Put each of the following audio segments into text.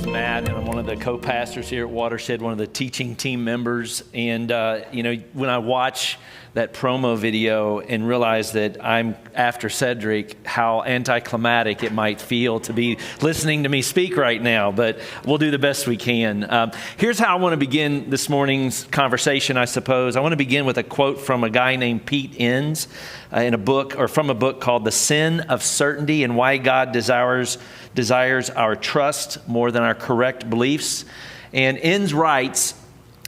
is Matt, and I'm one of the co-pastors here at Watershed, one of the teaching team members. And, when I watch that promo video and realize that I'm after Cedric, how anticlimactic it might feel to be listening to me speak right now, but we'll do the best we can. Here's how I want to begin this morning's conversation, I suppose. I want to begin with a quote from a guy named Pete Enns in a book, or from a book called The Sin of Certainty and Why God Desires Our Trust More Than Our Correct Beliefs. And Enns writes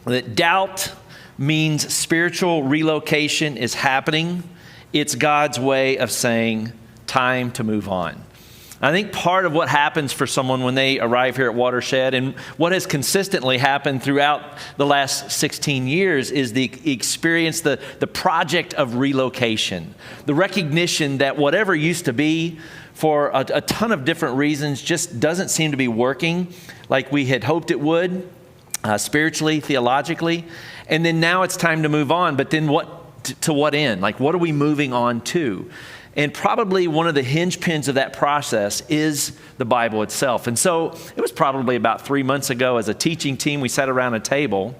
that doubt means spiritual relocation is happening. It's God's way of saying, time to move on. I think part of what happens for someone when they arrive here at Watershed, and what has consistently happened throughout the last 16 years, is the experience, the project of relocation. The recognition that whatever used to be, for a ton of different reasons, just doesn't seem to be working like we had hoped it would, spiritually, theologically. And then now it's time to move on. But then to what end? Like, what are we moving on to? And probably one of the hinge pins of that process is the Bible itself. And so it was probably about 3 months ago, as a teaching team, we sat around a table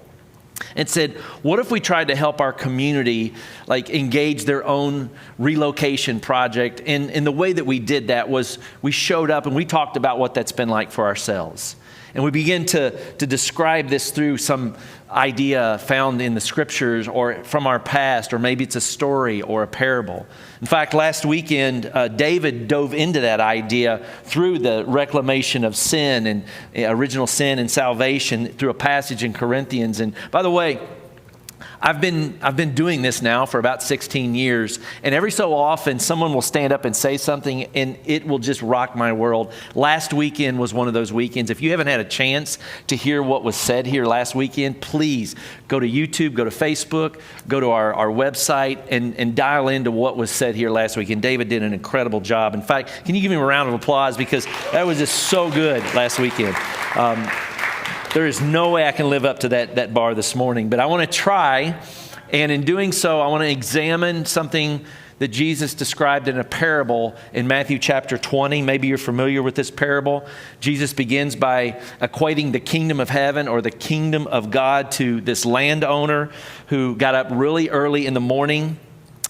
and said, what if we tried to help our community engage their own relocation project? And the way that we did that was we showed up and we talked about what that's been like for ourselves. And we begin to describe this through some idea found in the scriptures or from our past, or maybe it's a story or a parable. In fact, last weekend, David dove into that idea through the reclamation of sin and original sin and salvation through a passage in Corinthians. And by the way, I've been doing this now for about 16 years, and every so often someone will stand up and say something and it will just rock my world. Last weekend was one of those weekends. If you haven't had a chance to hear what was said here last weekend, please go to YouTube, go to Facebook, go to our website and dial into what was said here last weekend. David did an incredible job. In fact, can you give him a round of applause, because that was just so good last weekend. There is no way I can live up to that bar this morning, but I want to try, and in doing so, I want to examine something that Jesus described in a parable in Matthew chapter 20. Maybe you're familiar with this parable. Jesus begins by equating the kingdom of heaven, or the kingdom of God, to this landowner who got up really early in the morning,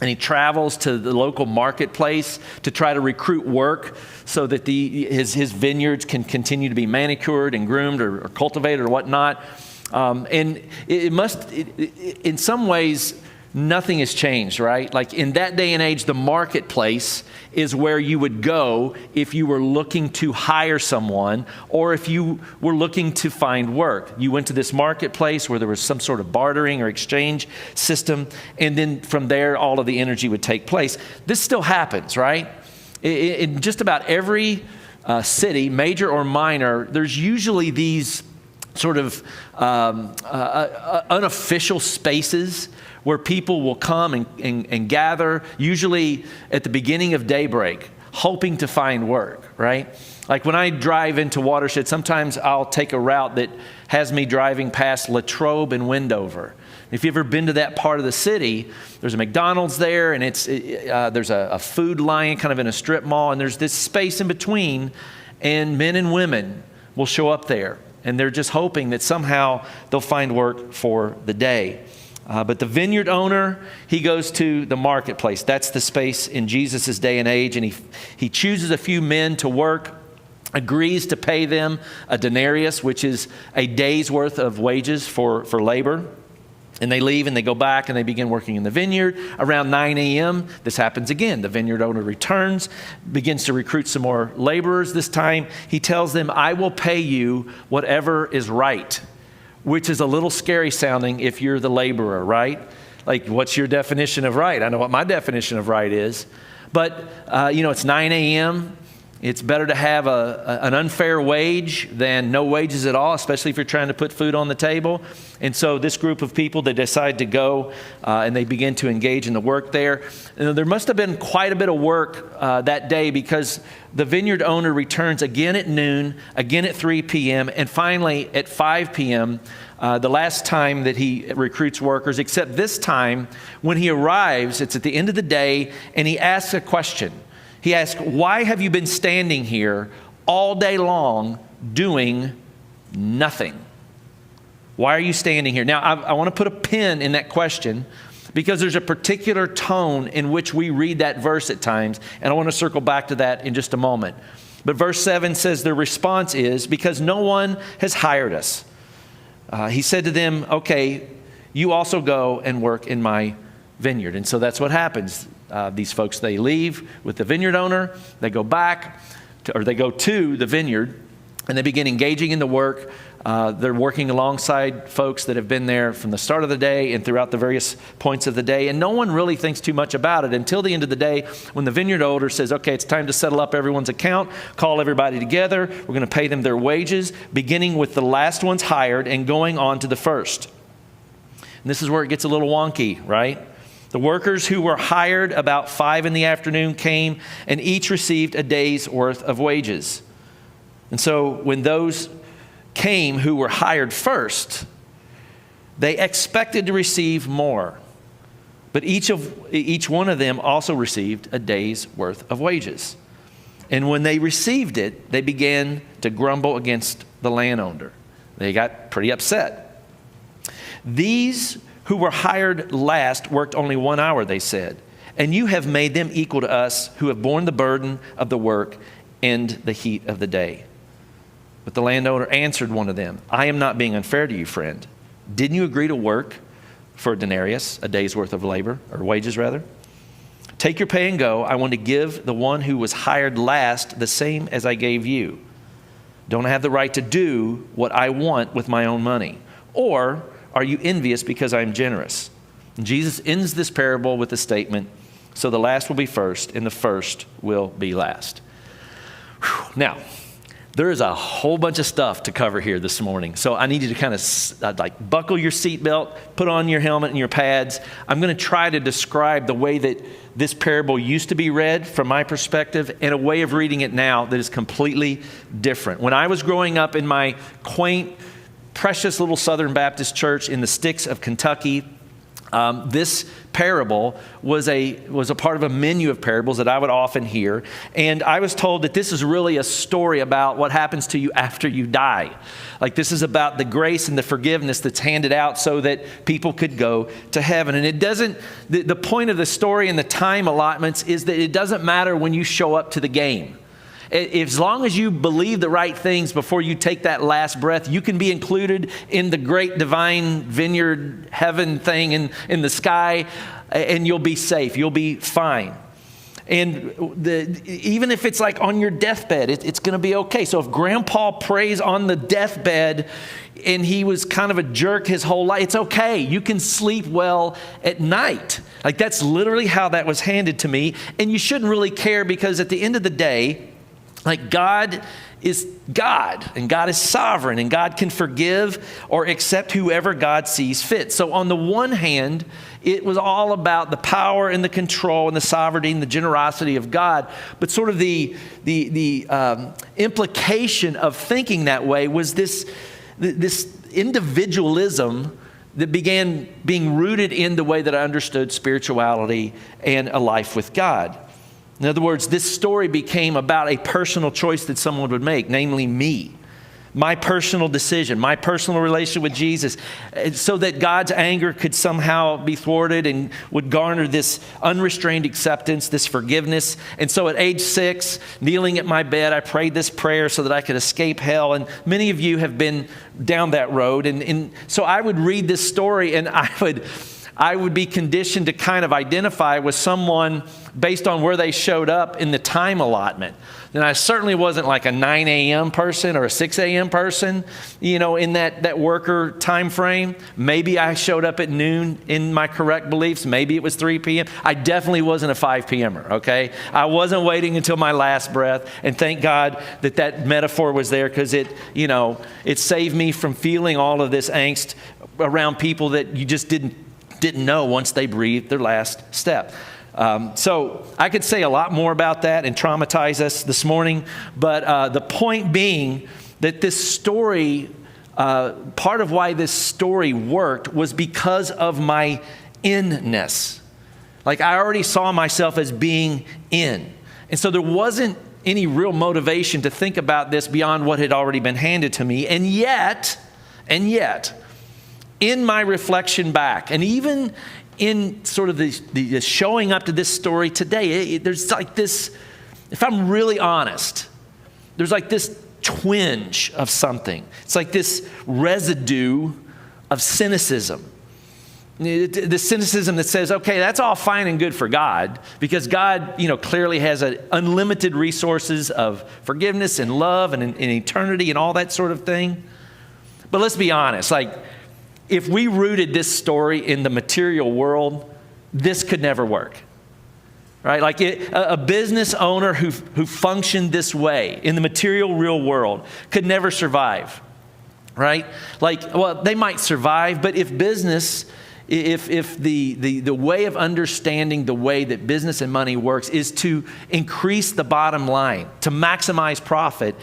and he travels to the local marketplace to try to recruit work so that his vineyards can continue to be manicured and groomed or cultivated or whatnot. And in some ways, nothing has changed, right? Like in that day and age, the marketplace is where you would go if you were looking to hire someone, or if you were looking to find work. You went to this marketplace where there was some sort of bartering or exchange system, and then from there, all of the energy would take place. This still happens, right? In just about every city, major or minor, there's usually these sort of unofficial spaces where people will come and gather, usually at the beginning of daybreak, hoping to find work, right? Like when I drive into Watershed, sometimes I'll take a route that has me driving past Latrobe and Wendover. If you've ever been to that part of the city, there's a McDonald's there, and there's a Food Lion kind of in a strip mall, and there's this space in between, and men and women will show up there, and they're just hoping that somehow they'll find work for the day. But the vineyard owner, he goes to the marketplace. That's the space in Jesus' day and age. And he chooses a few men to work, agrees to pay them a denarius, which is a day's worth of wages for labor. And they leave and they go back and they begin working in the vineyard. Around 9 a.m., this happens again. The vineyard owner returns, begins to recruit some more laborers. This time he tells them, I will pay you whatever is right, which is a little scary sounding if you're the laborer, right? Like, what's your definition of right? I know what my definition of right is. But, it's 9 a.m. It's better to have an unfair wage than no wages at all, especially if you're trying to put food on the table. And so this group of people, they decide to go and they begin to engage in the work there. And there must have been quite a bit of work that day, because the vineyard owner returns again at noon, again at 3 p.m., and finally at 5 p.m., the last time that he recruits workers, except this time when he arrives, it's at the end of the day, and he asks a question. He asks, why have you been standing here all day long doing nothing. Why are you standing here? Now, I want to put a pin in that question because there's a particular tone in which we read that verse at times, and I want to circle back to that in just a moment. But verse 7 says their response is, because no one has hired us. He said to them, okay, you also go and work in my vineyard. And so that's what happens. These folks, they leave with the vineyard owner, they go back, they go to the vineyard, and they begin engaging in the work. They're working alongside folks that have been there from the start of the day and throughout the various points of the day. And no one really thinks too much about it until the end of the day when the vineyard owner says, okay, it's time to settle up everyone's account, call everybody together. We're going to pay them their wages, beginning with the last ones hired and going on to the first. And this is where it gets a little wonky, right? The workers who were hired about 5 p.m. came and each received a day's worth of wages. And so when those came who were hired first, they expected to receive more. But each one of them also received a day's worth of wages. And when they received it, they began to grumble against the landowner. They got pretty upset. These who were hired last worked only 1 hour, they said, and you have made them equal to us who have borne the burden of the work and the heat of the day. But the landowner answered one of them, I am not being unfair to you, friend. Didn't you agree to work for a denarius, a day's worth of labor, or wages rather? Take your pay and go. I want to give the one who was hired last the same as I gave you. Don't I have the right to do what I want with my own money? Or are you envious because I am generous? And Jesus ends this parable with a statement, so the last will be first and the first will be last. Whew. Now, there is a whole bunch of stuff to cover here this morning. So I need you to kind of buckle your seatbelt, put on your helmet and your pads. I'm going to try to describe the way that this parable used to be read from my perspective and a way of reading it now that is completely different. When I was growing up in my quaint, precious little Southern Baptist church in the sticks of Kentucky, this parable was a part of a menu of parables that I would often hear. And I was told that this is really a story about what happens to you after you die. Like this is about the grace and the forgiveness that's handed out so that people could go to heaven. And it doesn't, the point of the story and the time allotments is that it doesn't matter when you show up to the game. As long as you believe the right things before you take that last breath, you can be included in the great divine vineyard heaven thing in the sky, and you'll be safe. You'll be fine. And even if it's like on your deathbed, it's going to be okay. So if Grandpa prays on the deathbed and he was kind of a jerk his whole life, it's okay. You can sleep well at night. Like that's literally how that was handed to me. And you shouldn't really care because at the end of the day, like God is God and God is sovereign and God can forgive or accept whoever God sees fit. So on the one hand, it was all about the power and the control and the sovereignty and the generosity of God. But sort of the implication of thinking that way was this individualism that began being rooted in the way that I understood spirituality and a life with God. In other words, this story became about a personal choice that someone would make, namely me, my personal decision, my personal relationship with Jesus, so that God's anger could somehow be thwarted and would garner this unrestrained acceptance, this forgiveness. And so at age 6, kneeling at my bed, I prayed this prayer so that I could escape hell. And many of you have been down that road. And so I would read this story and I would be conditioned to kind of identify with someone based on where they showed up in the time allotment. And I certainly wasn't like a 9 a.m. person or a 6 a.m. person, in that worker time frame. Maybe I showed up at noon in my correct beliefs. Maybe it was 3 p.m. I definitely wasn't a 5 p.m.er, okay? I wasn't waiting until my last breath. And thank God that metaphor was there because it saved me from feeling all of this angst around people that you just didn't know once they breathed their last step. So I could say a lot more about that and traumatize us this morning, but the point being that this story, part of why this story worked was because of my inness. Like I already saw myself as being in. And so there wasn't any real motivation to think about this beyond what had already been handed to me. And yet, in my reflection back, and even in sort of the showing up to this story today, there's like this, if I'm really honest, there's like this twinge of something. It's like this residue of cynicism. The cynicism that says, okay, that's all fine and good for God, because God, clearly has unlimited resources of forgiveness and love and eternity and all that sort of thing. But let's be honest, like, if we rooted this story in the material world, this could never work, right? Like a business owner who functioned this way in the material real world could never survive, right? Like, well, they might survive, but if the way of understanding the way that business and money works is to increase the bottom line, to maximize profit,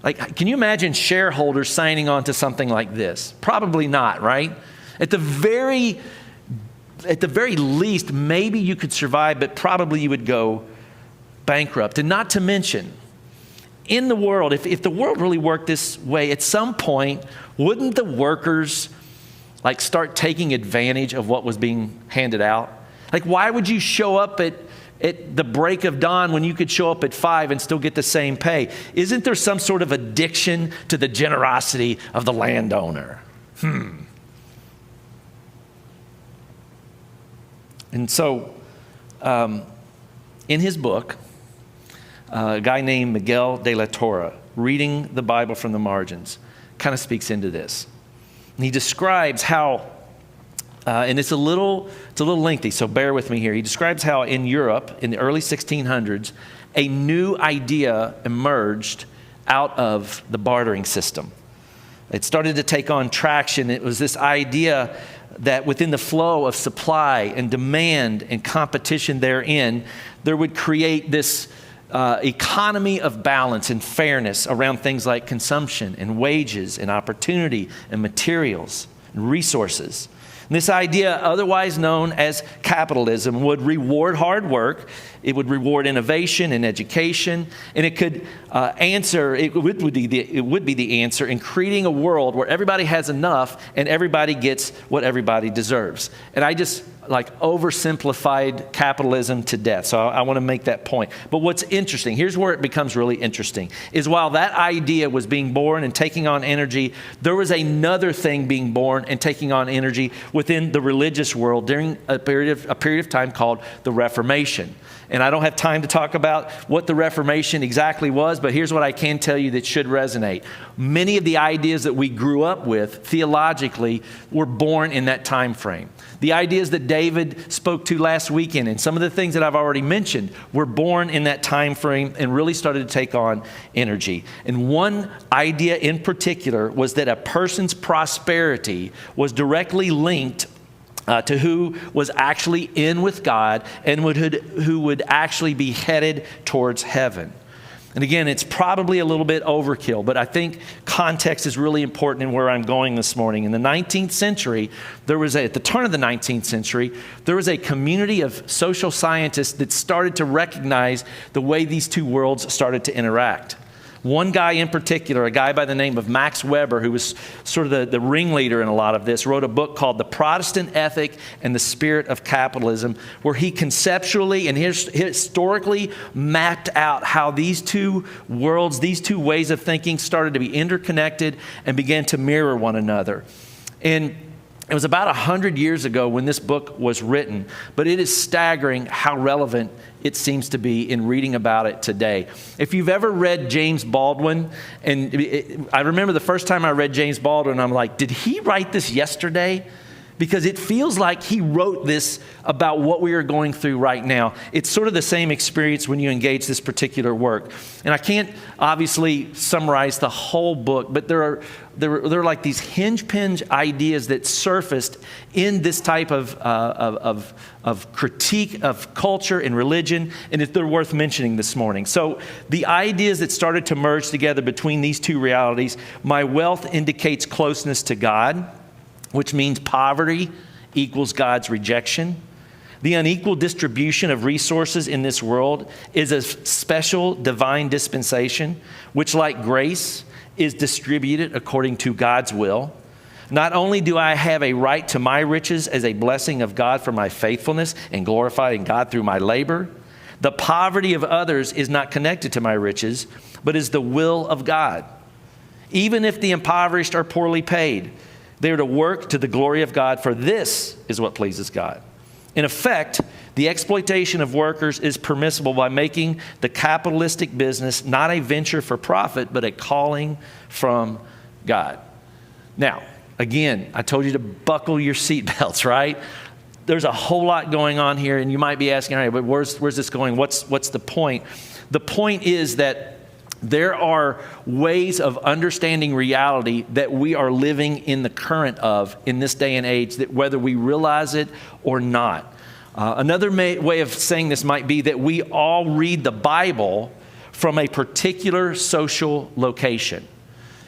like, can you imagine shareholders signing on to something like this? Probably not, right? At the very least, maybe you could survive, but probably you would go bankrupt. And not to mention, in the world, if the world really worked this way, at some point, wouldn't the workers like start taking advantage of what was being handed out? Like, why would you show up at the break of dawn when you could show up at 5 and still get the same pay? Isn't there some sort of addiction to the generosity of the landowner? And so, in his book, a guy named Miguel de la Torre, Reading the Bible from the Margins, kind of speaks into this. And he describes how, and it's a little lengthy, so bear with me here. He describes how in Europe in the early 1600s, a new idea emerged out of the bartering system. It started to take on traction. It was this idea that within the flow of supply and demand and competition therein, there would create this economy of balance and fairness around things like consumption and wages and opportunity and materials and resources. And this idea, otherwise known as capitalism, would reward hard work. It would reward innovation and education, and it could it would be the answer in creating a world where everybody has enough and everybody gets what everybody deserves. And I just oversimplified capitalism to death. So I want to make that point. But what's interesting, here's where it becomes really interesting, is while that idea was being born and taking on energy, there was another thing being born and taking on energy within the religious world during a period of time called the Reformation. And I don't have time to talk about what the Reformation exactly was, but here's what I can tell you that should resonate. Many of the ideas that we grew up with theologically were born in that time frame. The ideas that David spoke to last weekend and some of the things that I've already mentioned were born in that time frame and really started to take on energy. And one idea in particular was that a person's prosperity was directly linked to who was actually in with God and who would actually be headed towards heaven. And again, it's probably a little bit overkill, but I think context is really important in where I'm going this morning. In the 19th century, at the turn of the 19th century, there was a community of social scientists that started to recognize the way these two worlds started to interact. One guy in particular, a guy by the name of Max Weber, who was sort of the ringleader in a lot of this, wrote a book called The Protestant Ethic and the Spirit of Capitalism, where he conceptually and historically mapped out how these two worlds, these two ways of thinking started to be interconnected and began to mirror one another. And it was about 100 years ago when this book was written, but it is staggering how relevant it seems to be in reading about it today. If you've ever read James Baldwin, I remember the first time I read James Baldwin, I'm like, did he write this yesterday? Because it feels like he wrote this about what we are going through right now. It's sort of the same experience when you engage this particular work. And I can't obviously summarize the whole book, but there are like these hinge ideas that surfaced in this type of critique of culture and religion, and they're worth mentioning this morning. So the ideas that started to merge together between these two realities: my wealth indicates closeness to God, which means poverty equals God's rejection. The unequal distribution of resources in this world is a special divine dispensation, which, like grace, is distributed according to God's will. Not only do I have a right to my riches as a blessing of God for my faithfulness and glorifying God through my labor, the poverty of others is not connected to my riches, but is the will of God. Even if the impoverished are poorly paid, they are to work to the glory of God, for this is what pleases God. In effect, the exploitation of workers is permissible by making the capitalistic business not a venture for profit, but a calling from God. Now, again, I told you to buckle your seatbelts, right? There's a whole lot going on here, and you might be asking, all right, but where's this going? What's the point? The point is that there are ways of understanding reality that we are living in the current of in this day and age, that whether we realize it or not. Another way of saying this might be that we all read the Bible from a particular social location.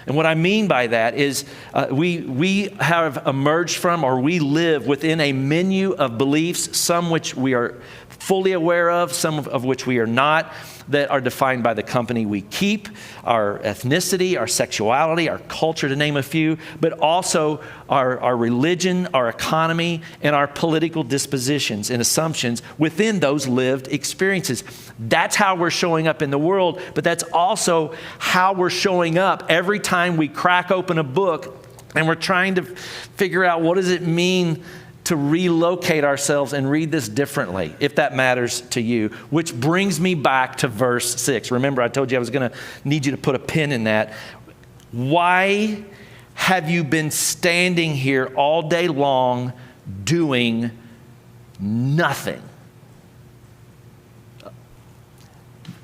And what I mean by that is we have emerged from, or we live within a menu of beliefs, some which we are fully aware of, some of which we are not, that are defined by the company we keep, our ethnicity, our sexuality, our culture, to name a few, but also our religion, our economy, and our political dispositions and assumptions within those lived experiences. That's how we're showing up in the world, but that's also how we're showing up every time we crack open a book and we're trying to figure out what does it mean to relocate ourselves and read this differently, if that matters to you. Which brings me back to verse 6. Remember, I told you I was going to need you to put a pin in that. Why have you been standing here all day long doing nothing?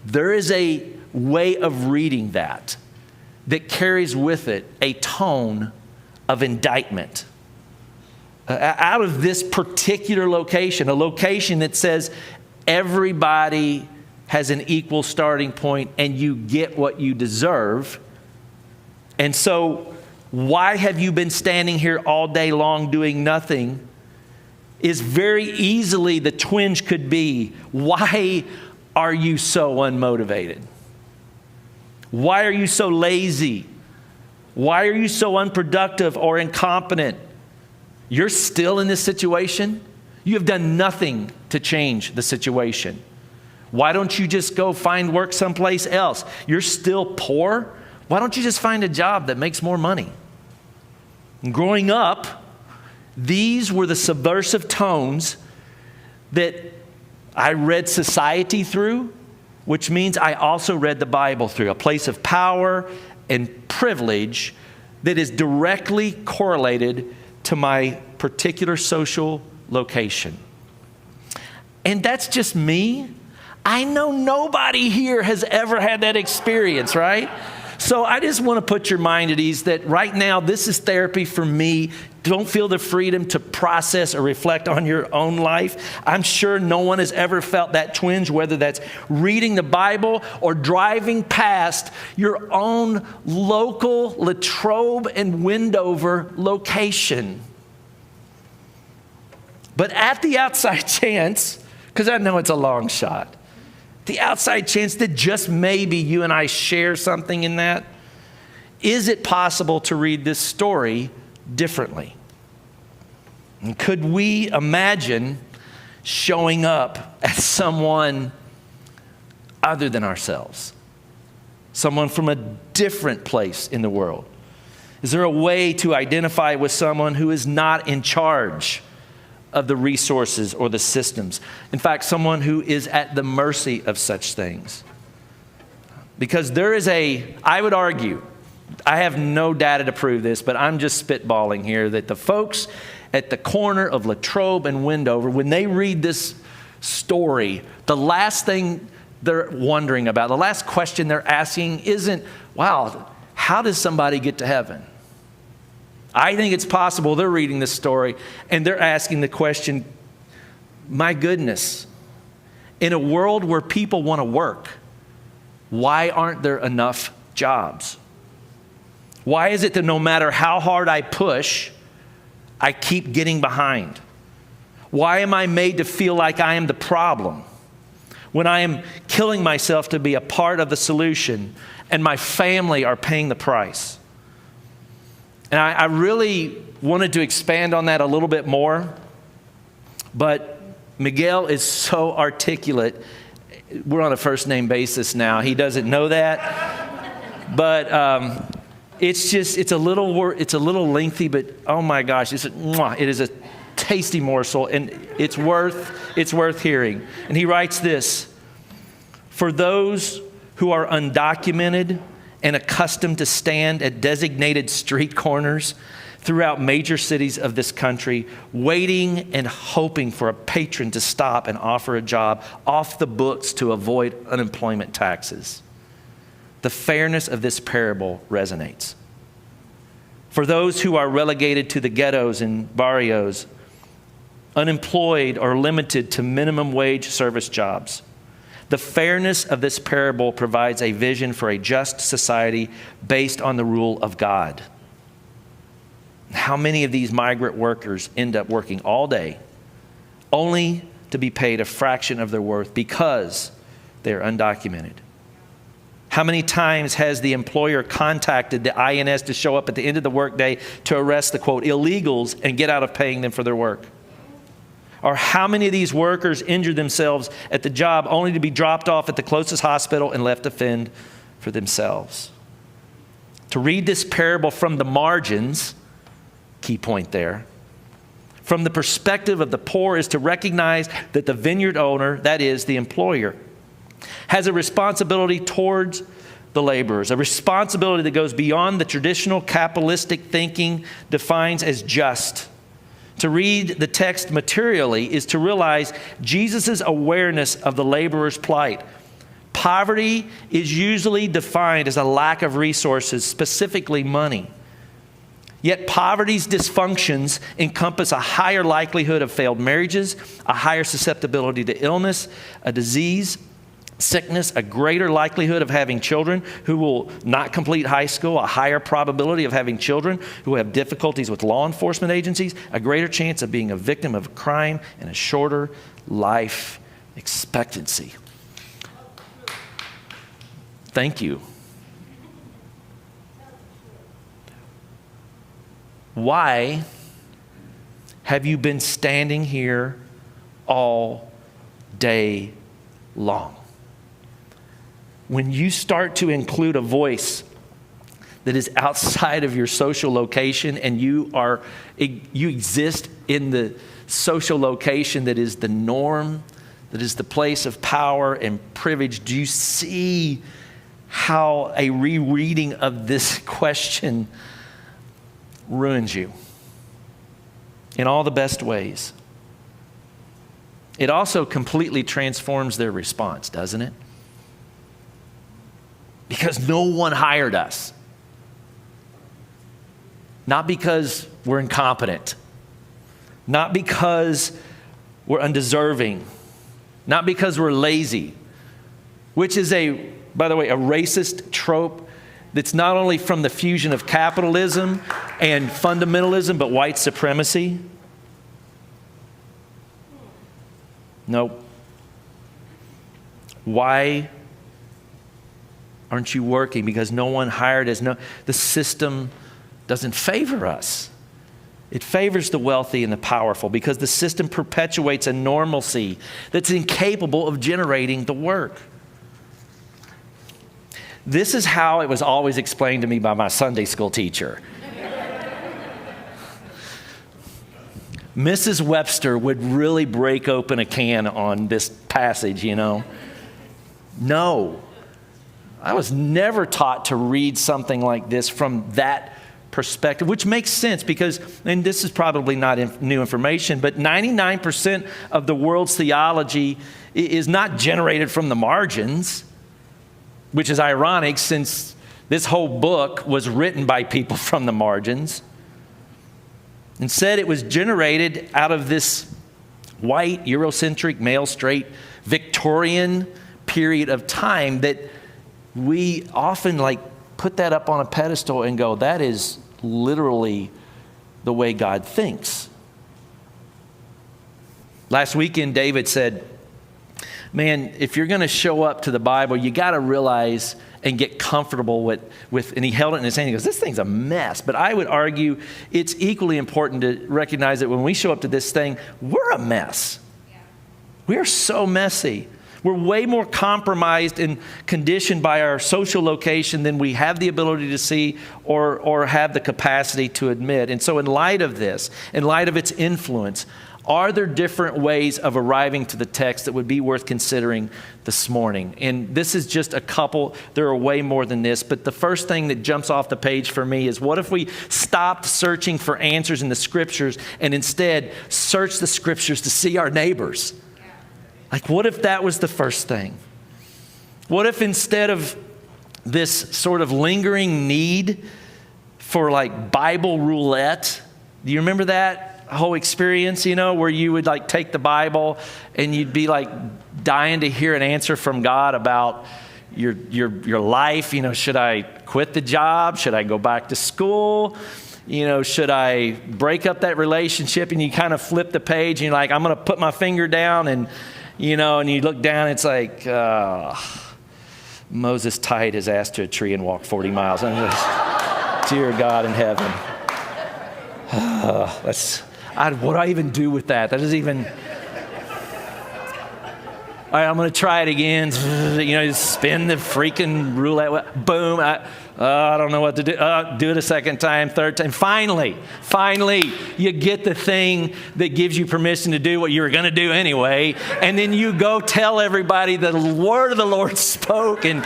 There is a way of reading that carries with it a tone of indictment. Out of this particular location, a location that says everybody has an equal starting point and you get what you deserve. And so, why have you been standing here all day long doing nothing? Is very easily the twinge could be, why are you so unmotivated? Why are you so lazy? Why are you so unproductive or incompetent? You're still in this situation. You have done nothing to change the situation. Why don't you just go find work someplace else? You're still poor. Why don't you just find a job that makes more money? And growing up, these were the subversive tones that I read society through, which means I also read the Bible through, a place of power and privilege that is directly correlated to my particular social location. And that's just me. I know nobody here has ever had that experience, right? So I just want to put your mind at ease that right now this is therapy for me. Don't feel the freedom to process or reflect on your own life. I'm sure no one has ever felt that twinge, whether that's reading the Bible or driving past your own local Latrobe and Wendover location. But at the outside chance, because I know it's a long shot, the outside chance that just maybe you and I share something in that, is it possible to read this story differently? And could we imagine showing up as someone other than ourselves? Someone from a different place in the world? Is there a way to identify with someone who is not in charge of the resources or the systems? In fact, someone who is at the mercy of such things. Because there is I would argue, I have no data to prove this, but I'm just spitballing here, that the folks at the corner of Latrobe and Wendover, when they read this story, the last thing they're wondering about, the last question they're asking isn't, wow, how does somebody get to heaven? I think it's possible they're reading this story and they're asking the question, my goodness, in a world where people want to work, why aren't there enough jobs? Why is it that no matter how hard I push, I keep getting behind? Why am I made to feel like I am the problem when I am killing myself to be a part of the solution and my family are paying the price? And I really wanted to expand on that a little bit more, but Miguel is so articulate. We're on a first name basis now. He doesn't know that, but it's a little lengthy, but oh my gosh, it is a tasty morsel, and it's worth hearing. And he writes this: for those who are undocumented and accustomed to stand at designated street corners throughout major cities of this country, waiting and hoping for a patron to stop and offer a job off the books to avoid unemployment taxes, the fairness of this parable resonates. For those who are relegated to the ghettos and barrios, unemployed or limited to minimum wage service jobs, the fairness of this parable provides a vision for a just society based on the rule of God. How many of these migrant workers end up working all day only to be paid a fraction of their worth because they're undocumented? How many times has the employer contacted the INS to show up at the end of the workday to arrest the, quote, illegals and get out of paying them for their work? Or how many of these workers injure themselves at the job only to be dropped off at the closest hospital and left to fend for themselves? To read this parable from the margins, key point there, from the perspective of the poor, is to recognize that the vineyard owner, that is, the employer, has a responsibility towards the laborers, a responsibility that goes beyond the traditional capitalistic thinking defines as just. To read the text materially is to realize Jesus' awareness of the laborer's plight. Poverty is usually defined as a lack of resources, specifically money. Yet poverty's dysfunctions encompass a higher likelihood of failed marriages, a higher susceptibility to illness, a disease, sickness, a greater likelihood of having children who will not complete high school, a higher probability of having children who have difficulties with law enforcement agencies, a greater chance of being a victim of a crime, and a shorter life expectancy. Thank you. Why have you been standing here all day long? When you start to include a voice that is outside of your social location and you exist in the social location that is the norm, that is the place of power and privilege, do you see how a rereading of this question ruins you in all the best ways? It also completely transforms their response, doesn't it? Because no one hired us. Not because we're incompetent. Not because we're undeserving. Not because we're lazy. Which is by the way, a racist trope that's not only from the fusion of capitalism and fundamentalism, but white supremacy. Nope. Why aren't you working? Because no one hired us. No, the system doesn't favor us. It favors the wealthy and the powerful because the system perpetuates a normalcy that's incapable of generating the work. This is how it was always explained to me by my Sunday school teacher. Mrs. Webster would really break open a can on this passage, you know. No. I was never taught to read something like this from that perspective, which makes sense because, and this is probably not new information, but 99% of the world's theology is not generated from the margins, which is ironic since this whole book was written by people from the margins. Instead, it was generated out of this white, Eurocentric, male, straight, Victorian period of time that we often put that up on a pedestal and go, that is literally the way God thinks. Last weekend, David said, man, if you're going to show up to the Bible, you got to realize and get comfortable with, and he held it in his hand. He goes, this thing's a mess. But I would argue it's equally important to recognize that when we show up to this thing, we're a mess. Yeah. We are so messy. We're way more compromised and conditioned by our social location than we have the ability to see or have the capacity to admit. And so in light of this, in light of its influence, are there different ways of arriving to the text that would be worth considering this morning? And this is just a couple. There are way more than this. But the first thing that jumps off the page for me is, what if we stopped searching for answers in the Scriptures and instead search the Scriptures to see our neighbors? Like, what if that was the first thing? What if instead of this sort of lingering need for like Bible roulette, do you remember that whole experience, where you would like take the Bible and you'd be like dying to hear an answer from God about your life? Should I quit the job? Should I go back to school? Should I break up that relationship? And you kind of flip the page and you're like, I'm going to put my finger down and you look down, it's like, Moses tied his ass to a tree and walked 40 miles. I'm just, dear God in heaven. What do I even do with that? That doesn't even... All right, I'm going to try it again. Spin the freaking roulette. Boom. I don't know what to do. Do it a second time, third time. Finally, you get the thing that gives you permission to do what you were going to do anyway. And then you go tell everybody the word of the Lord spoke. And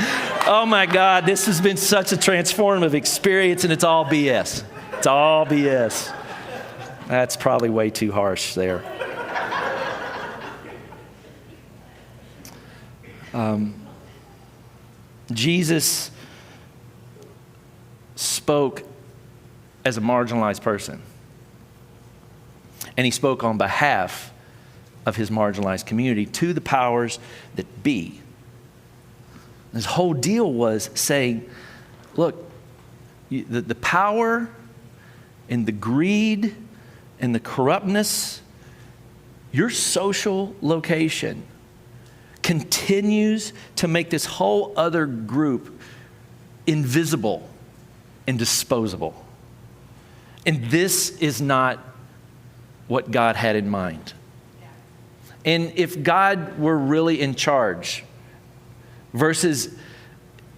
oh my God, this has been such a transformative experience, and it's all BS. It's all BS. That's probably way too harsh there. Jesus spoke as a marginalized person. And he spoke on behalf of his marginalized community to the powers that be. His whole deal was saying, look, the power and the greed and the corruptness, your social location continues to make this whole other group invisible and disposable. And this is not what God had in mind. And if God were really in charge versus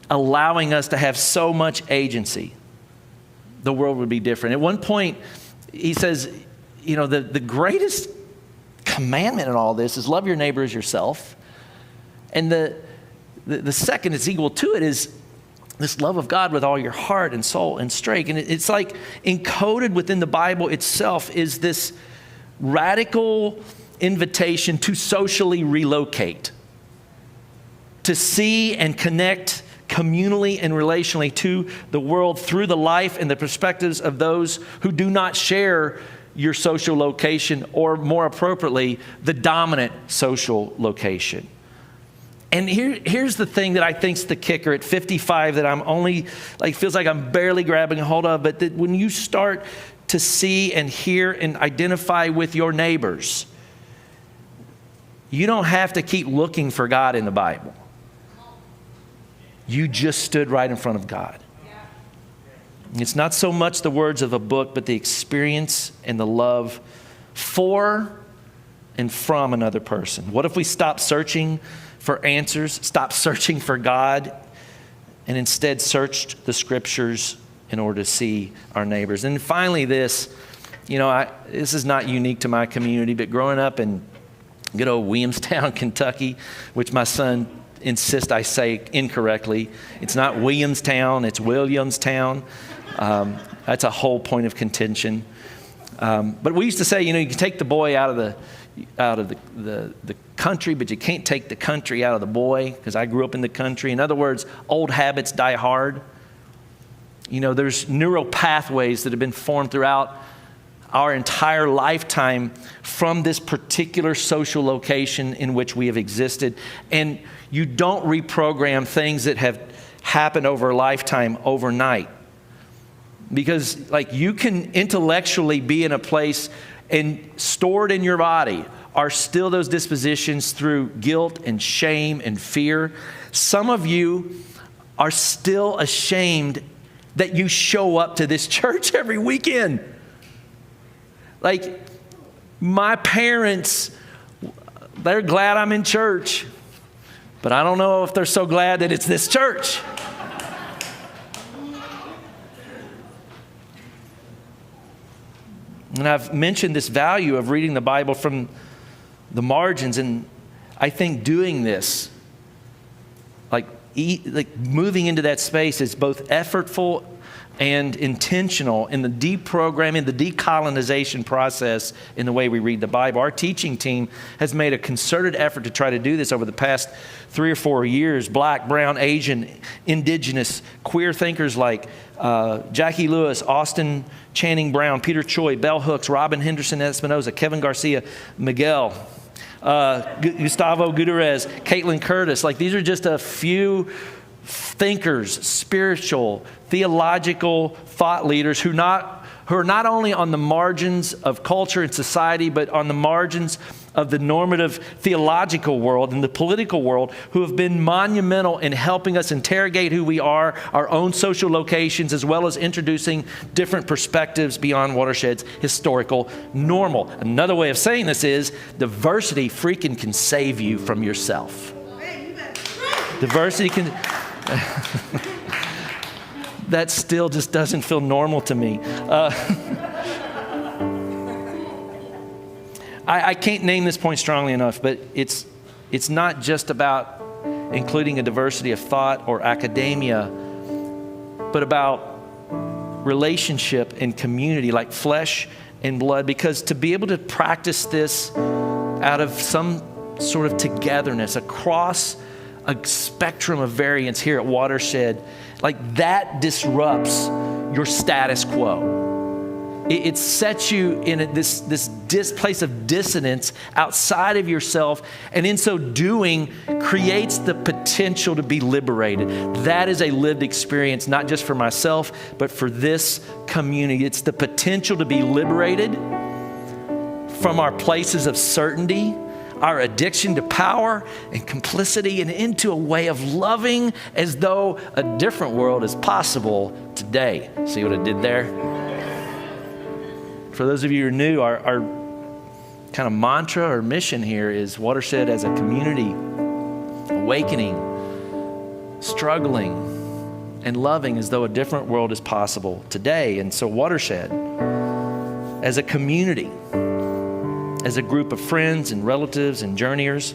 allowing us to have so much agency, the world would be different. At one point, he says, the greatest commandment in all this is love your neighbor as yourself. And the second is equal to it is this love of God with all your heart and soul and strength. And it's like encoded within the Bible itself is this radical invitation to socially relocate, to see and connect communally and relationally to the world through the life and the perspectives of those who do not share your social location, or more appropriately, the dominant social location. And here's the thing that I think's the kicker at 55 that I'm only, feels like I'm barely grabbing a hold of, but that when you start to see and hear and identify with your neighbors, you don't have to keep looking for God in the Bible. You just stood right in front of God. It's not so much the words of a book, but the experience and the love for and from another person. What if we stop searching for answers, stop searching for God, and instead searched the Scriptures in order to see our neighbors? And finally this is not unique to my community, but growing up in good old Williamstown, Kentucky, which my son insists I say incorrectly. It's not Williamstown, it's Williamstown. That's a whole point of contention. But we used to say, you can take the boy out of the country, but you can't take the country out of the boy, because I grew up in the country. In other words, old habits die hard. There's neural pathways that have been formed throughout our entire lifetime from this particular social location in which we have existed. And you don't reprogram things that have happened over a lifetime overnight. Because you can intellectually be in a place and stored in your body are still those dispositions through guilt and shame and fear. Some of you are still ashamed that you show up to this church every weekend. Like, my parents, they're glad I'm in church, but I don't know if they're so glad that it's this church. And I've mentioned this value of reading the Bible from the margins, and I think doing this, like moving into that space, is both effortful and intentional in the deprogramming, the decolonization process in the way we read the Bible. Our teaching team has made a concerted effort to try to do this over the past 3 or 4 years. Black, brown, Asian, indigenous, queer thinkers like Jackie Lewis, Austin Channing Brown, Peter Choi, Bell Hooks, Robin Henderson Espinoza, Kevin Garcia, Miguel, Gustavo Gutierrez, Caitlin Curtis. Like, these are just a few thinkers, spiritual, theological thought leaders who are not only on the margins of culture and society, but on the margins of the normative theological world and the political world, who have been monumental in helping us interrogate who we are, our own social locations, as well as introducing different perspectives beyond Watershed's historical normal. Another way of saying this is diversity freaking can save you from yourself. Diversity can... That still just doesn't feel normal to me. I can't name this point strongly enough, but it's not just about including a diversity of thought or academia, but about relationship and community, like flesh and blood. Because to be able to practice this out of some sort of togetherness across a spectrum of variance here at Watershed, like, that disrupts your status quo. It sets you in this place of dissonance outside of yourself, and in so doing creates the potential to be liberated. That is a lived experience, not just for myself, but for this community. It's the potential to be liberated from our places of certainty, our addiction to power and complicity, and into a way of loving as though a different world is possible today. See what I did there? For those of you who are new, our kind of mantra or mission here is Watershed as a community, awakening, struggling, and loving as though a different world is possible today. And so Watershed as a community, as a group of friends and relatives and journeyers,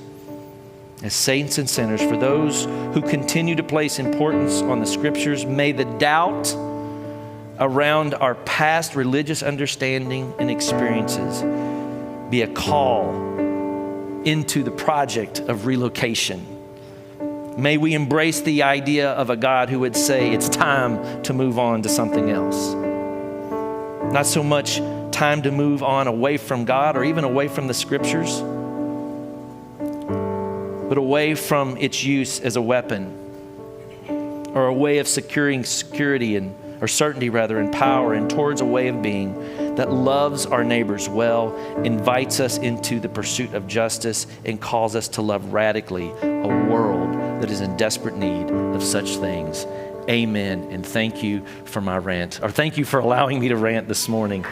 as saints and sinners, for those who continue to place importance on the scriptures, may the doubt around our past religious understanding and experiences be a call into the project of relocation. May we embrace the idea of a God who would say it's time to move on to something else. Not so much time to move on away from God or even away from the scriptures, but away from its use as a weapon or a way of securing security or certainty and power, and towards a way of being that loves our neighbors well, invites us into the pursuit of justice, and calls us to love radically a world that is in desperate need of such things. Amen. And thank you for my rant, or thank you for allowing me to rant this morning.